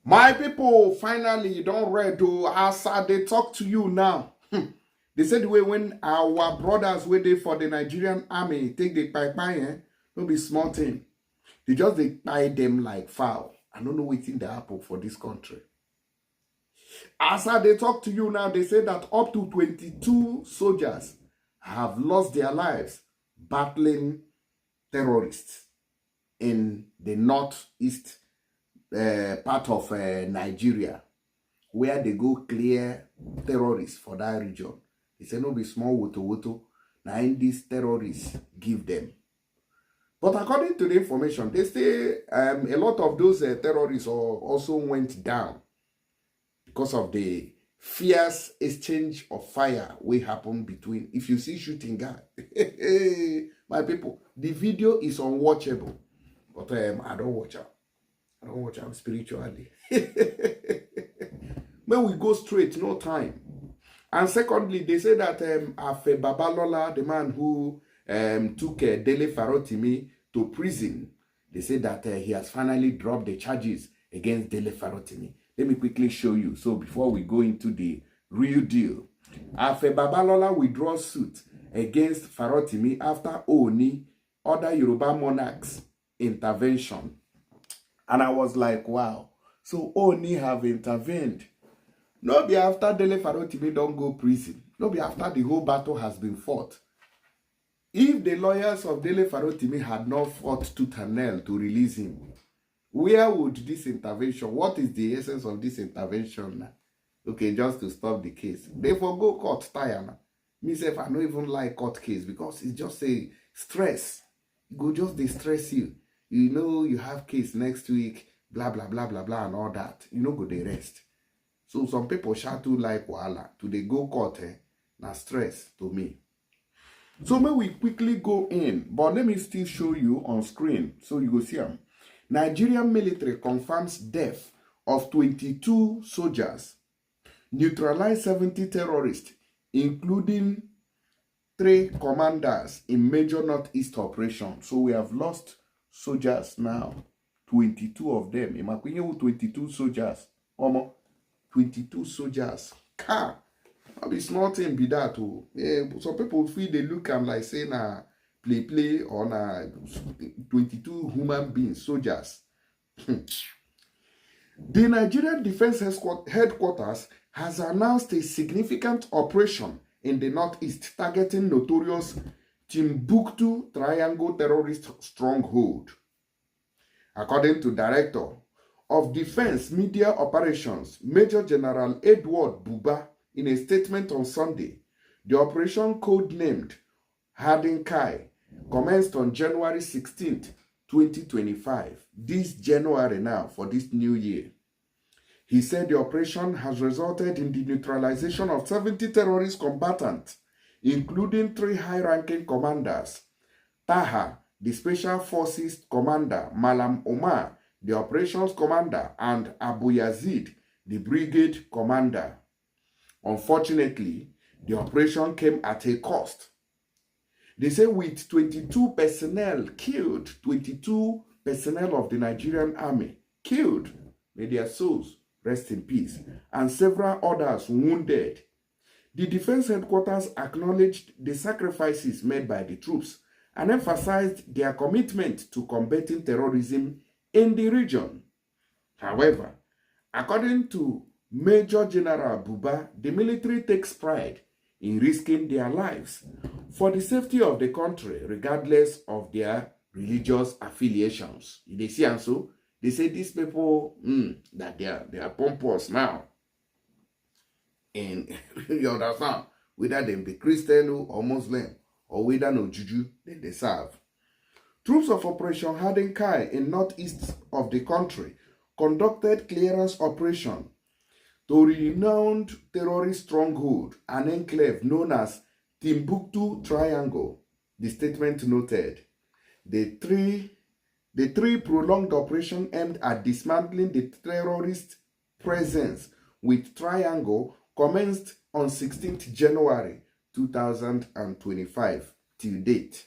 My people, finally, you don't read to as they talk to you now. They said the way when our brothers waited for the Nigerian army take the pipeline, don't be small thing. They buy them like fowl. I don't know what's in the apple for this country. As they talk to you now, they say that up to 22 soldiers have lost their lives battling terrorists in the northeast part of Nigeria, where they go clear terrorists for that region. They say no be small woto. Now in these terrorists give them. But according to the information, they say a lot of those terrorists also went down because of the fierce exchange of fire will happen between. If you see shooting guy, my people, the video is unwatchable. But I don't watch out. I don't watch out spiritually. When we go straight, no time. And secondly, they say that Afe Babalola, the man who took Dele Farotimi to prison, they say that he has finally dropped the charges against Dele Farotimi. Let me quickly show you. So before we go into the real deal, Afe Babalola withdraws suit against Farotimi after Oni, other Yoruba monarchs intervention. And I was like, wow. So Oni have intervened. Not be after Dele Farotimi don't go prison. Not be after the whole battle has been fought. If the lawyers of Dele Farotimi had not fought tooth and nail to release him, where would this intervention, what is the essence of this intervention now? Okay, just to stop the case. They forgo court tire. Myself, I don't even like court case because it's just a stress. It go just distress you. You know you have case next week, blah, blah, blah, blah, blah, and all that. You know go they rest. So some people shout to like wahala. To they go court, na stress to me. So may we quickly go in, but let me still show you on screen so you go see them. Nigerian military confirms death of 22 soldiers, neutralized 70 terrorists, including 3 commanders in major northeast operation. So we have lost soldiers now, 22 of them. Imakwinye 22 soldiers. 22 soldiers. Car. I'll be small thing be that too. Yeah, some people feel they look am like saying play or 22 human beings, soldiers. The Nigerian Defense Headquarters has announced a significant operation in the northeast targeting notorious Timbuktu Triangle terrorist stronghold. According to Director of Defense Media Operations, Major General Edward Buba, in a statement on Sunday, the operation codenamed Hardin Kai commenced on January 16th, 2025, this January now for this new year. He said the operation has resulted in the neutralization of 70 terrorist combatants, including 3 high-ranking commanders, Taha, the Special Forces Commander, Malam Omar, the Operations Commander, and Abu Yazid, the Brigade Commander. Unfortunately, the operation came at a cost. They say with 22 personnel killed, 22 personnel of the Nigerian Army killed, may their souls rest in peace, and several others wounded. The Defense Headquarters acknowledged the sacrifices made by the troops and emphasized their commitment to combating terrorism in the region. However, according to Major General Buba, the military takes pride in risking their lives for the safety of the country, regardless of their religious affiliations. They see and so they say these people that they are pompous now. And you understand, whether they be Christian or Muslim or whether no Juju, then they serve. Troops of Operation Hardin Kai in northeast of the country conducted clearance operation to renowned terrorist stronghold, an enclave known as Timbuktu Triangle, the statement noted. The three prolonged operation aimed at dismantling the terrorist presence with Triangle commenced on 16th January 2025 till date.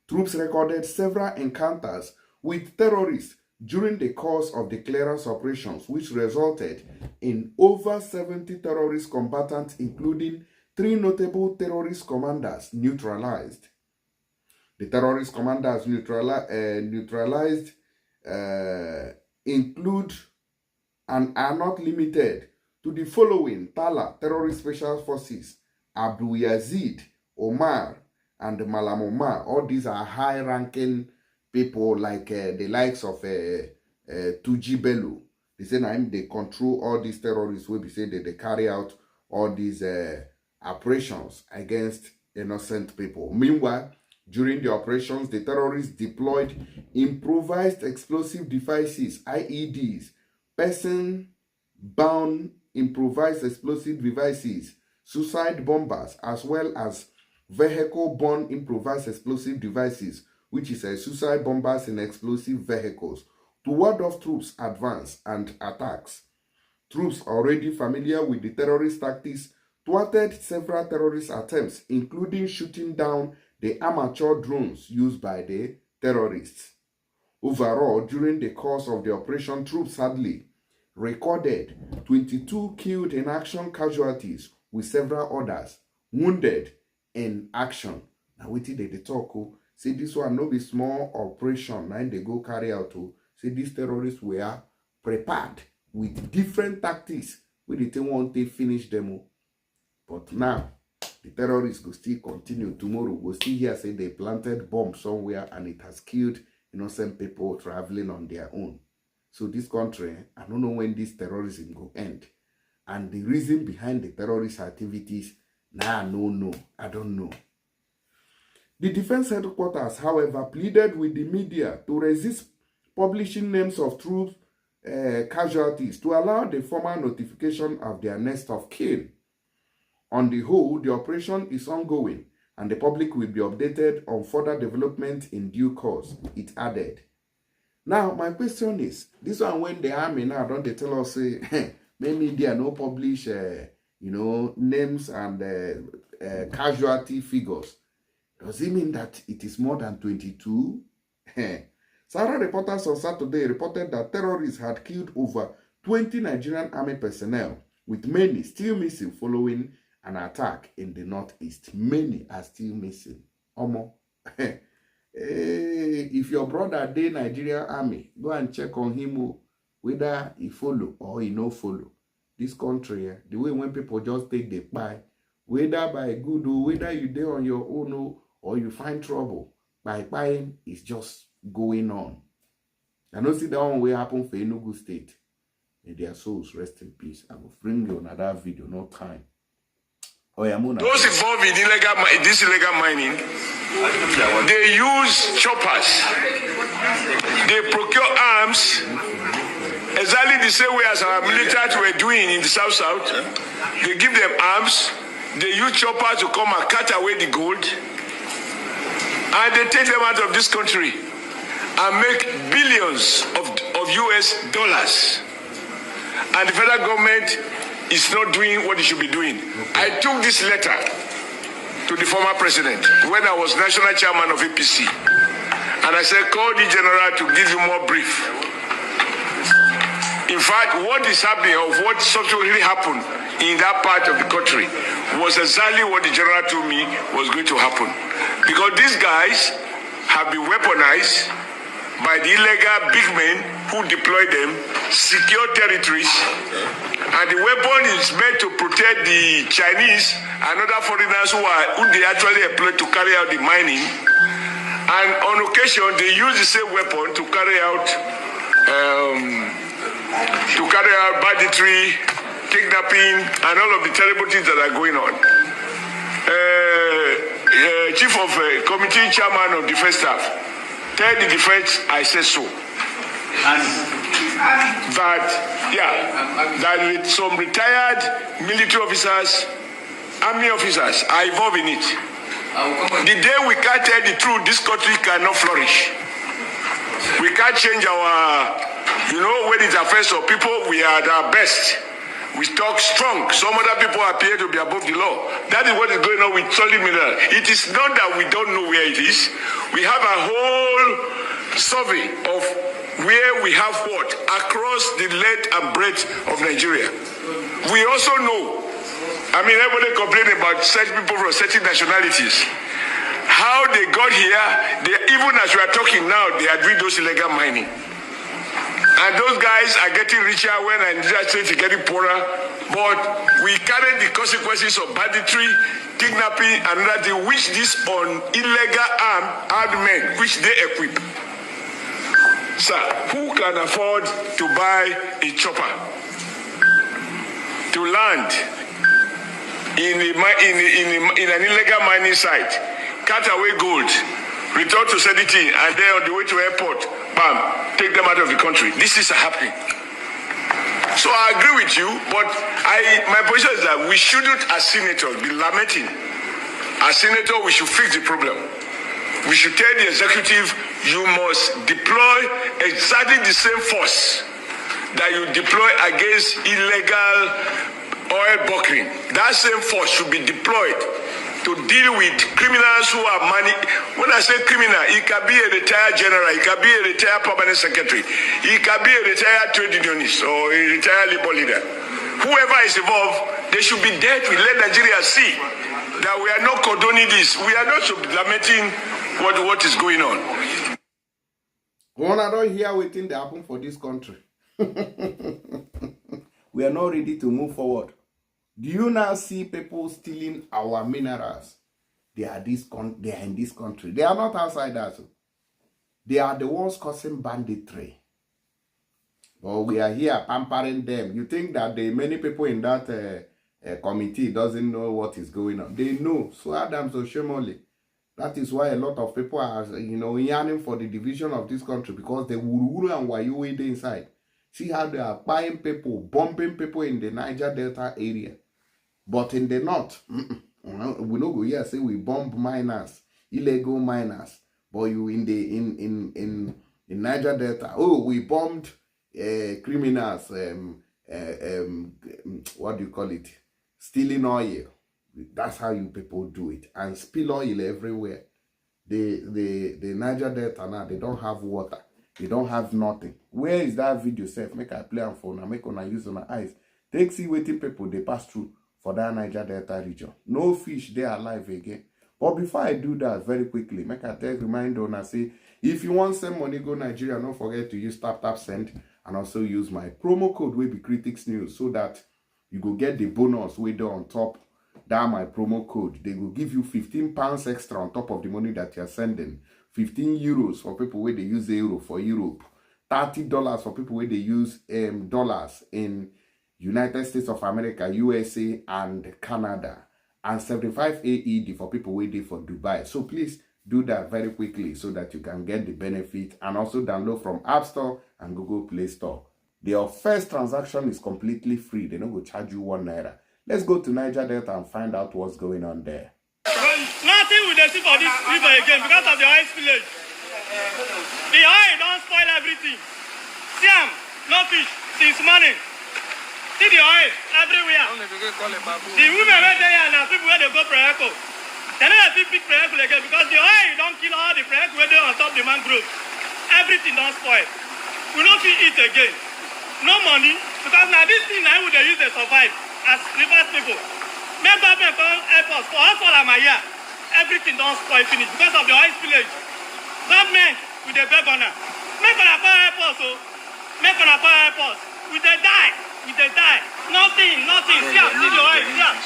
Troops recorded several encounters with terrorists during the course of the clearance operations, which resulted in over 70 terrorist combatants, including 3 notable terrorist commanders, neutralized. The terrorist commanders neutralized include and are not limited to the following: Tala, Terrorist Special Forces, Abdul Yazid, Omar, and Malam Omar. All these are high-ranking people like the likes of Tuji Bello. They say they control all these terrorists where we say that they carry out all these operations against innocent people. Meanwhile, during the operations, the terrorists deployed improvised explosive devices, IEDs, person-bound improvised explosive devices, suicide bombers, as well as vehicle-borne improvised explosive devices, which is suicide bombers in explosive vehicles, to ward off troops' advance and attacks. Troops already familiar with the terrorist tactics thwarted several terrorist attempts, including shooting down the amateur drones used by the terrorists. Overall, during the course of the operation, troops sadly recorded 22 killed in action casualties, with several others wounded in action. Now, what did they talk? Say this one no be small operation. Now they go carry out. Say these terrorists were prepared with different tactics. We didn't want to finish them. But now, the terrorists will still continue. Tomorrow, we'll still hear say they planted bombs somewhere and it has killed innocent people traveling on their own. So this country, I don't know when this terrorism will end. And the reason behind the terrorist activities, I don't know. The defense headquarters, however, pleaded with the media to resist publishing names of troops casualties to allow the formal notification of their next of kin. On the whole, the operation is ongoing and the public will be updated on further development in due course, it added. Now, my question is, this one when the army now, don't they tell us, say, may media no publish, names and casualty figures. Does it mean that it is more than 22? Sarah reporters on Saturday reported that terrorists had killed over 20 Nigerian army personnel, with many still missing following an attack in the northeast. Many are still missing. Omo. If your brother dey Nigerian army, go and check on him whether he follow or he no follow. This country, the way when people just take the pie, whether by good or whether you dey on your own or you find trouble, by buying is just going on. I know see that one will happen for Enugu State. May their souls rest in peace. I will bring you another video, no time. Those involved in this illegal mining, they use choppers. They procure arms exactly the same way as our military were doing in the South. They give them arms. They use choppers to come and cut away the gold. And they take them out of this country and make billions of US dollars. And the federal government is not doing what it should be doing. I took this letter to the former president when I was national chairman of APC. And I said, call the general to give you more brief. In fact, what is happening or what subsequently happened in that part of the country was exactly what the general told me was going to happen. Because these guys have been weaponized by the illegal big men who deploy them, secure territories, and the weapon is meant to protect the Chinese and other foreigners who they actually employ to carry out the mining. And on occasion, they use the same weapon to carry out banditry, kidnapping, and all of the terrible things that are going on. Chief of Committee Chairman of Defense Staff, tell the defense I said so. That some retired military officers, army officers are involved in it. The day we can't tell the truth, this country cannot flourish. We can't change our, when it affects our people, we are at our best. We talk strong. Some other people appear to be above the law. That is what is going on with solid mineral. It is not that we don't know where it is. We have a whole survey of where we have what? Across the length and breadth of Nigeria. We also know, I mean, everybody complaining about certain people from certain nationalities. How they got here, even as we are talking now, they are doing those illegal mining. And those guys are getting richer when Nigeria State is getting poorer. But we carry the consequences of banditry, kidnapping, and other things, which these on illegal armed men, which they equip. Sir, who can afford to buy a chopper to land in an illegal mining site, cut away gold, return to Sediti, and then on the way to airport, bam, take them out of the country? This is happening. So I agree with you, but my position is that we shouldn't, as senators, be lamenting. As senators, we should fix the problem. We should tell the executive, you must deploy exactly the same force that you deploy against illegal oil bunkering. That same force should be deployed to deal with criminals who are money. When I say criminal, it can be a retired general, it can be a retired permanent secretary, it can be a retired trade unionist or a retired labor leader. Whoever is involved, they should be dealt with. Let Nigeria see that we are not condoning this. We are not lamenting what is going on. One, I don't hear what thing that happen for this country. We are not ready to move forward. Do you now see people stealing our minerals? They are in this country. They are not outsiders. They are the ones causing banditry. But we are here pampering them. You think that the many people in that committee doesn't know what is going on? They know. So Adams Oshiomole. That is why a lot of people are, yearning for the division of this country, because the Wuru and Wayo they inside. See how they are buying people, bombing people in the Niger Delta area. But in the north, we no go here say we bomb miners, illegal miners. But you in Niger Delta, oh, we bombed criminals. What do you call it? Stealing oil. That's how you people do it, and spill oil everywhere. The Niger Delta now, they don't have water. They don't have nothing. Where is that video safe? Make I play on phone and make on use on my eyes. Take see waiting people they pass through for that Niger Delta region. No fish they alive again. But before I do that, very quickly, make I take reminder and I say, if you want send money go Nigeria, don't forget to use tap send, and also use my promo code will be Critics News, so that you go get the bonus way there on top. That my promo code. They will give you £15 extra on top of the money that you're sending. 15 euros for people where they use euro for Europe. $30 for people where they use dollars in United States of America, USA, and Canada. And 75 AED for people waiting for Dubai. So please do that very quickly so that you can get the benefit, and also download from App Store and Google Play Store. Their first transaction is completely free. They don't go charge you ₦1. Let's go to Niger Delta and find out what's going on there. Nothing will they see for this river again because of the oil spillage. The oil don't spoil everything. See them, no fish since morning. See the oil everywhere. The women right there and the people where they go Prayako. They never pick Prayako again because the oil don't kill all the Prayako where they on top the mangrove. Everything don't spoil. We don't eat again. No money because now this thing now would they use to survive as rivers people. Make government come help us. For us all my year, everything don't spoil finish because of the oil spillage. Government with the beg on her. Make on a power help us, oh. Make on a power help us. We they die. We they die. Nothing. See the oil.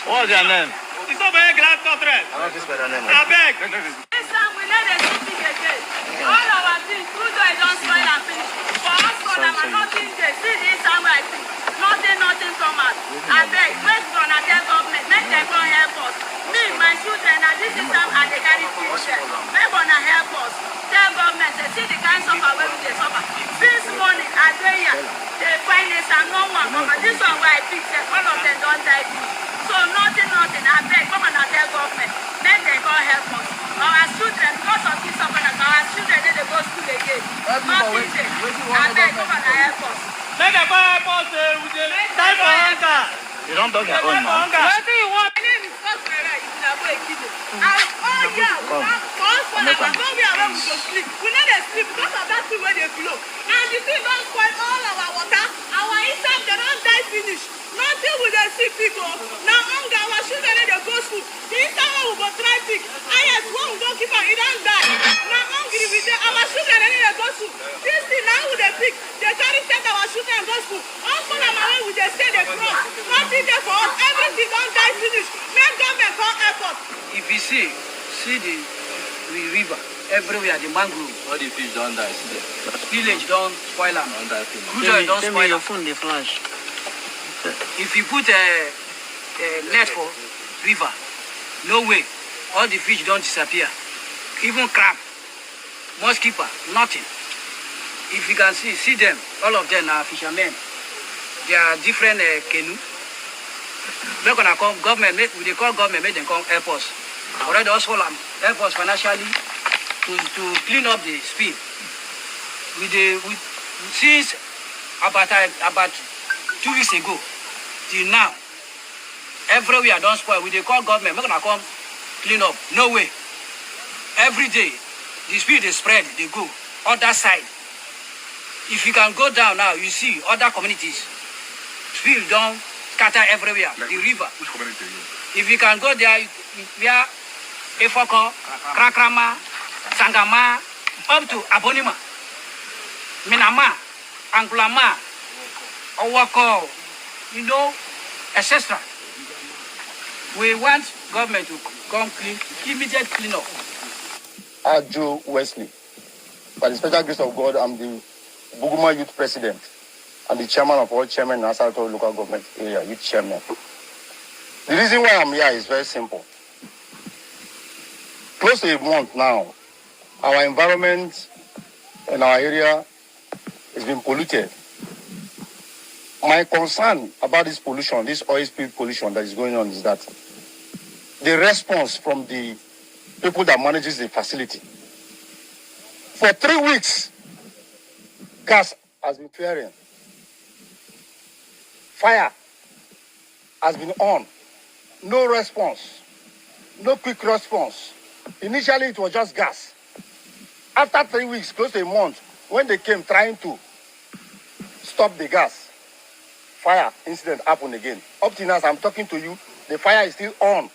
What's your name? It's over here, glass contract. I beg. This time we let them do things again. All our things, food oil don't spoil and finish. For us, for them, nothing they see this time I think. Nothing come out. I beg, wait for the government, make them come help us. Me, my children, and this is time and they carry children. They wanna help us. Tell government, they see the kind of suffer where they suffer. This morning, I go here, they find this and no one come. This one where I pick them, all of them don't die. So nothing. I beg, come and tell government, make them come help us. Our children, because of this suffer, our children, they go school again. Nothing there. I beg, come and help us. Make them come help us with the time for hunger. They don't talk their own now. What do you want? My name is Oshiomole. Oh yeah, for us for now, when we are ready to sleep, we need to sleep because of that thing where they flow. And the thing don't spoil all our water. Our inside they don't die finish. Nothing will they see people. Now hunger, our children they go school. The inside one will go try pick. And yes, one will go keep on, it don't die. Now hungry with them, our children they go school. This thing now will they pick. They carry take our children and go school. Also now my way will they stay the cross. Nothing there for us. Everything don't die finish. Make government call airport. If you see the river everywhere, the mangrove, All the fish don't die. village don't spoil them. Don't die. Crude oil don't spoil your them. phone, they flash. If you put a net for river, no way, all the fish don't disappear. Even crab, mosquito, nothing. If you can see them, all of them are fishermen. They are different canoe. They're gonna come government. They call government, make them come help us. Already also help us financially to clean up the speed. Since about 2 weeks ago till now, everywhere don't spoil. They call government, make them come clean up. No way. Every day, the speed they spread, they go other side. If you can go down now, you see other communities. Speed don't scatter everywhere. Like the river. Which community? If you can go there, where Efoko, Krakrama, Sangama, up to Abonima, Minama, Angulama, Owako, etc. We want government to come clean, immediate clean up. Ajo Wesley. By the special grace of God, I'm the Buguma Youth President and the chairman of all chairmen in Asarato local government area, youth chairman. The reason why I'm here is very simple. Close to a month now, our environment in our area has been polluted. My concern about this pollution, this oil spill pollution that is going on, is that the response from the people that manages the facility. For 3 weeks, gas has been flaring. Fire has been on. No response. No quick response. Initially, it was just gas. After 3 weeks, close to a month, when they came trying to stop the gas, fire incident happened again. Up to now, as I'm talking to you, the fire is still on.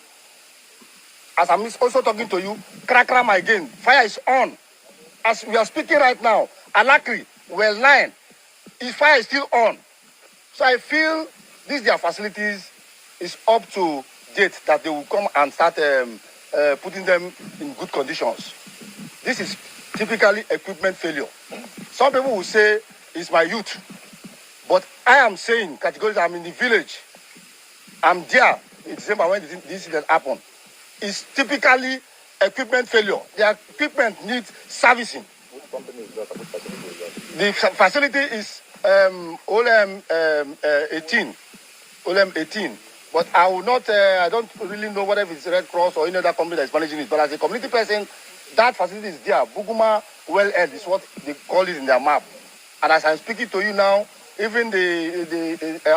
As I'm also talking to you, Krakrama again, fire is on. As we are speaking right now, Alakri, well 9, the fire is still on. So I feel these their facilities is up to date that they will come and start putting them in good conditions. This is typically equipment failure. Some people will say it's my youth, but I am saying categorically, I'm in the village. I'm there in December when this incident happened. It's typically equipment failure. The equipment needs servicing. The facility is OLM 18. OLM 18. But I will not, I don't really know whether it's Red Cross or any other company that is managing it. But as a community person, that facility is there. Buguma Well End is what they call it in their map. And as I'm speaking to you now, even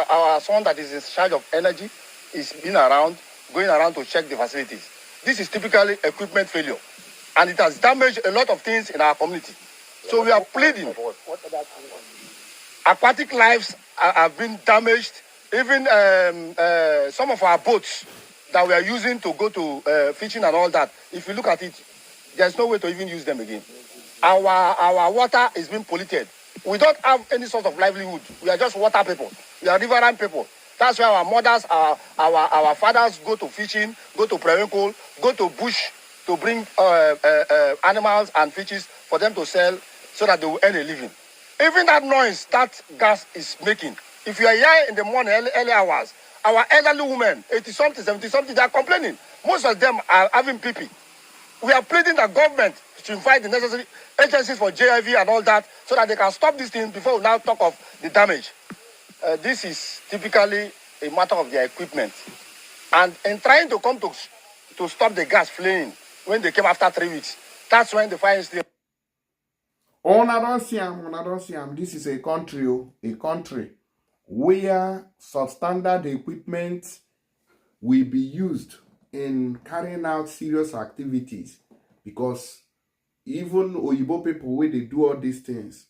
our son that is in charge of energy is going around to check the facilities. This is typically equipment failure. And it has damaged a lot of things in our community. So we are pleading. Aquatic lives have been damaged. Even some of our boats that we are using to go to fishing and all that, if you look at it, there's no way to even use them again. Our water is being polluted. We don't have any sort of livelihood. We are just water people. We are riverine people. That's why our mothers, our fathers go to fishing, go to Prewinkle, go to bush to bring animals and fishes for them to sell so that they will earn a living. Even that noise that gas is making, if you are here in the morning, early hours, our elderly women, 80-something, 70-something, they are complaining. Most of them are having PP. We are pleading the government to invite the necessary agencies for JIV and all that so that they can stop this thing before we now talk of the damage. This is typically a matter of their equipment. And in trying to come to stop the gas flowing, when they came after 3 weeks, that's when the fire incident. Una don't see him. This is a country, where substandard equipment will be used in carrying out serious activities, because even Oyibo people, where they do all these things,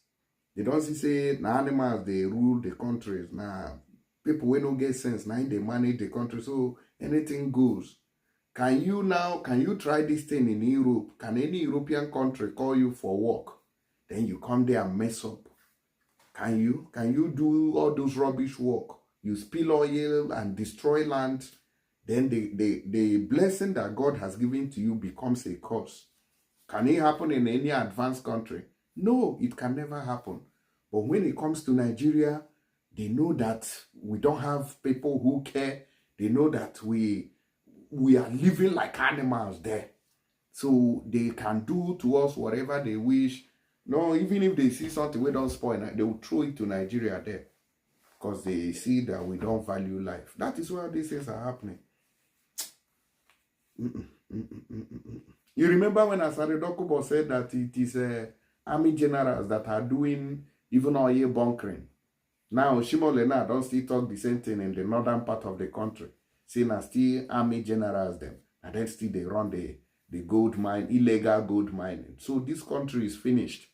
they don't say na animals they rule the countries. Now people wey no get sense, now they manage the country, so anything goes. Can you try this thing in Europe? Can any European country call you for work? Then you come there and mess up. Can you do all those rubbish work? You spill oil and destroy land, then the blessing that God has given to you becomes a curse. Can it happen in any advanced country? No, it can never happen. But when it comes to Nigeria, they know that we don't have people who care. They know that we are living like animals there. So they can do to us whatever they wish. No, even if they see something we don't spoil, they will throw it to Nigeria there, because they see that we don't value life. That is why these things are happening. You remember when Asare Dokubo said that it is army generals that are doing even oil bunkering? Now Oshiomole now don't still talk the same thing in the northern part of the country. See, now still army generals them, and then still they run the gold mine, illegal gold mining. So this country is finished.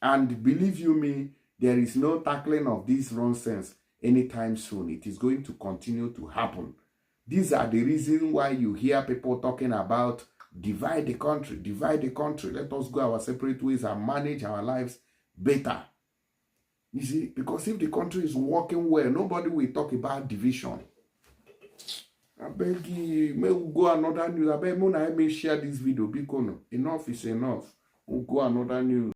And believe you me, there is no tackling of this nonsense anytime soon. It is going to continue to happen. These are the reasons why you hear people talking about divide the country, divide the country. Let us go our separate ways and manage our lives better. You see, because if the country is working well, nobody will talk about division. I beg you, may we go another news. I beg you, may share this video because enough is enough. We'll go another news.